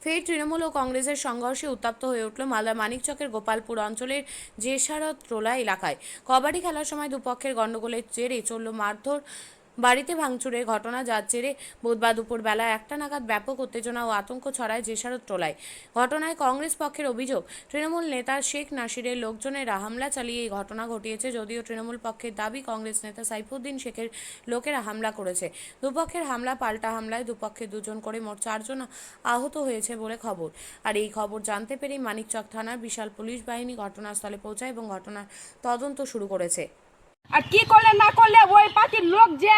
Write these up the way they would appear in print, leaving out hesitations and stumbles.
ফের তৃণমূল ও কংগ্রেসের সংঘর্ষে উত্তপ্ত হয়ে উঠল মালদার মানিকচকের গোপালপুর অঞ্চলের জেসারত টোলা এলাকায়। কবাডি খেলার সময় দুপক্ষের গণ্ডগোলের জেরে চলল মারধর, বাড়িতে ভাঙচুরের ঘটনা, যার জেরে বুধবার দুপুর বেলা 1টা নাগাদ ব্যাপক উত্তেজনা ও আতঙ্ক ছড়ায় জেসারত টোলায়। ঘটনায় কংগ্রেস পক্ষের অভিযোগ, তৃণমূল নেতা শেখ নাসিরের লোকজনেরা হামলা চালিয়ে এই ঘটনা ঘটিয়েছে। যদিও তৃণমূল পক্ষের দাবি, কংগ্রেস নেতা সাইফুদ্দিন শেখের লোকেরা হামলা করেছে। দুপক্ষের হামলা পাল্টা হামলায় দুপক্ষের দুজন করে মোট 4 জন আহত হয়েছে বলে খবর। আর এই খবর জানতে পেরেই মানিকচক থানার বিশাল পুলিশ বাহিনী ঘটনাস্থলে পৌঁছায় এবং ঘটনার তদন্ত শুরু করেছে। আর কি করলে না করলে ওই পার্টির লোক যে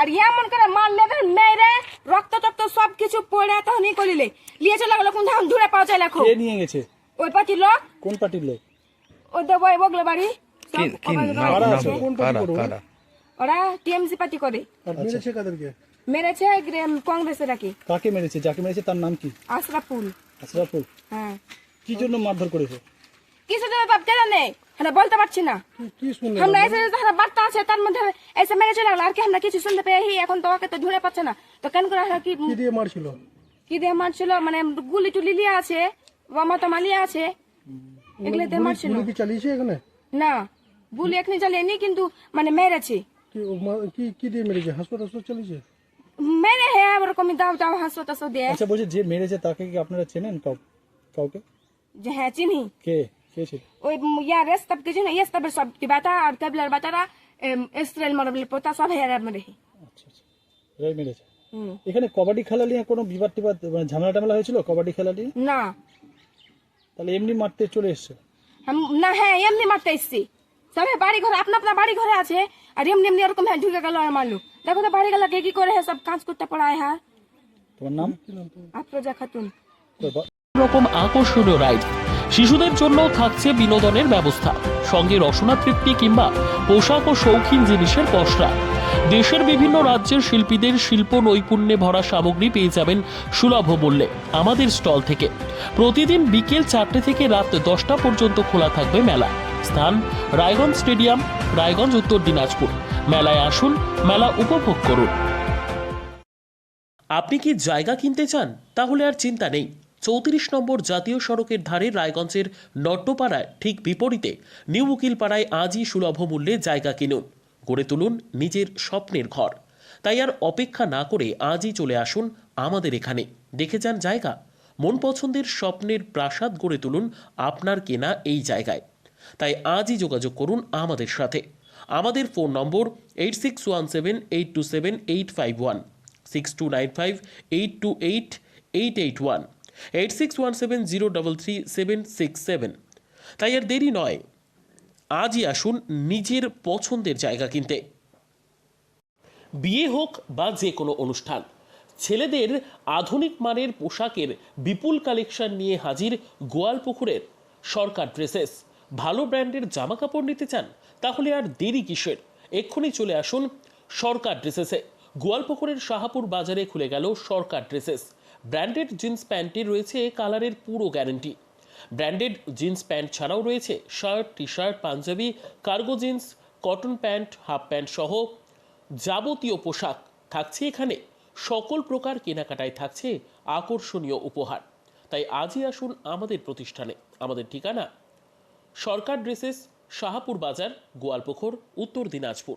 আর এমন করে মারলে মেরে রক্ত টক্ত সবকিছু পড়ে তখন করিলে নিয়ে চলে গেল কোন ধাম দূরে পাওয়া যায় না। কে নিয়ে গেছে? ওই পার্টির লোক। কোন পার্টির লোক? ওই তো ওই বগলে বাড়ি। ওরা টিএমসি পার্টি করে। মেরেছে কাদেরকে? মেরেছে কংগ্রেসের নাকি। কাকে মেরেছে? যাকে মেরেছে তার নাম কি? আশরাফুল। আশরাফুল? হ্যাঁ। কি জন্য মারধর করেছে? কিছু জন্য বাপ জানা নেই, আমরা বলতে পারছি না। কি শুনলেন? আমরা এসে যারা বার্তা আছে তার মধ্যে এসে মেরে চলে গেল, আর কি আমরা কিছু শুনতে পেয়ে এখন তো ওকে তো ধরে পাচ্ছে না। তো কেন করে কি দিয়ে মারছিল? কি দিয়ে মারছিল মানে গুলি টুলি লিয়ে আছে, বোমা টমা লিয়ে আছে, এগুলোতে মারছিল। গুলি কি চালিয়েছে এখানে? না, গুলি এখনই চালিয়েনি, কিন্তু মানে মেরেছে। কি দিয়ে মেরেছে? হাসপাতাল চালিয়েছে? মেরে হ্যাঁ ওরকমই দাও দাও হাসপাতাল দিয়ে। আচ্ছা, বলছি যে মেরেছে তাকে কি আপনারা চেনেন কাউকে? যে হ্যাঁ চিনি। কে ছিল? ওই ইয়ার রেস্তাব কে চিনি, ইস্তাবের সব কি বাতা আর কাবিলার বাতারা ইসরায়েল মারবলে পোতা সব হেরা মেরে। আচ্ছা আচ্ছা, এরাই মেরেছে। এখানে কবাডি খেলা নিয়ে কোনো বিবাদ টিবাদ মানে ঝামেলা টামেলা হয়েছিল কবাডি খেলা নিয়ে? না। তাহলে এমনি মারতে চলে এসছে? না হ্যাঁ এমনি মারতে এসছি। সবাই বাড়ি ঘরে আপনা আপনা বাড়ি ঘরে আছে, আর এমনি এমনি ওরকম ঢুকে গেল আর মারলো। দেখো তো বাড়ি গেলা কি করে সব কাজ করতে পড়ায়। হ্যাঁ, তোমার নাম? আফরোজা খাতুন। রকম আকর্ষণীয় রাইড, শিশুদের জন্য থাকছে বিনোদনের ব্যবস্থা, সঙ্গে রসনা তৃপ্তি কিংবা পোশাক ও শৌখিন জিনিসের পসরা। দেশের বিভিন্ন রাজ্যের শিল্পীদের শিল্প নৈপুণ্যে ভরা সামগ্রী পেয়ে যাবেন সুলভ মূল্যে আমাদের স্টল থেকে। প্রতিদিন বিকেল 4টে থেকে রাত 10টা পর্যন্ত খোলা থাকবে মেলা। স্থান রায়গঞ্জ স্টেডিয়াম, রায়গঞ্জ, উত্তর দিনাজপুর। মেলায় আসুন, মেলা উপভোগ করুন। আপনি কি জায়গা কিনতে চান? তাহলে আর চিন্তা নেই। 34 নম্বর জাতীয় সড়কের ধারে রায়গঞ্জের নট্টপাড়ায় ঠিক বিপরীতে নিউ উকিলপাড়ায় আজই সুলভ মূল্যে জায়গা কিনুন, গড়ে তুলুন নিজের স্বপ্নের ঘর। তাই আর অপেক্ষা না করে আজই চলে আসুন আমাদের এখানে, দেখে যান জায়গা। মন পছন্দের স্বপ্নের প্রাসাদ গড়ে তুলুন আপনার কেনা এই জায়গায়। তাই আজই যোগাযোগ করুন আমাদের সাথে। আমাদের ফোন নম্বর 8617827851, 6295828881, 8617033767। তাই আর দেরি নয়, আজই আসুন নিজের পছন্দের জায়গা কিনতে। বিয়ে হোক বা যে কোনো অনুষ্ঠান, ছেলেদের আধুনিক মানের পোশাকের বিপুল কালেকশন নিয়ে হাজির গোয়ালপুকুরের সরকার ড্রেসেস। ভালো ব্র্যান্ডের জামা কাপড় নিতে চান? তাহলে আর দেরি কিসের? এক্ষুনি চলে আসুন সরকার ড্রেসেসে। গোয়ালপুকুরের শাহাপুর বাজারে খুলে গেল সরকার ড্রেসেস। ব্র্যান্ডেড জিন্স প্যান্টে রয়েছে কালারের পুরো গ্যারেন্টি। ব্র্যান্ডেড জিন্স প্যান্ট ছাড়াও রয়েছে shirt, T shirt, panjabi, cargo jeans, cotton pant, half pant সহ যাবতীয় পোশাক থাকছে এখানে। সকল প্রকার কেনাকাটায় থাকছে আকর্ষণীয় উপহার। তাই আজই আসুন আমাদের প্রতিষ্ঠানে। আমাদের ঠিকানা সরকার ড্রেসেস, শাহাপুর বাজার, গোয়ালপুকুর, উত্তর দিনাজপুর।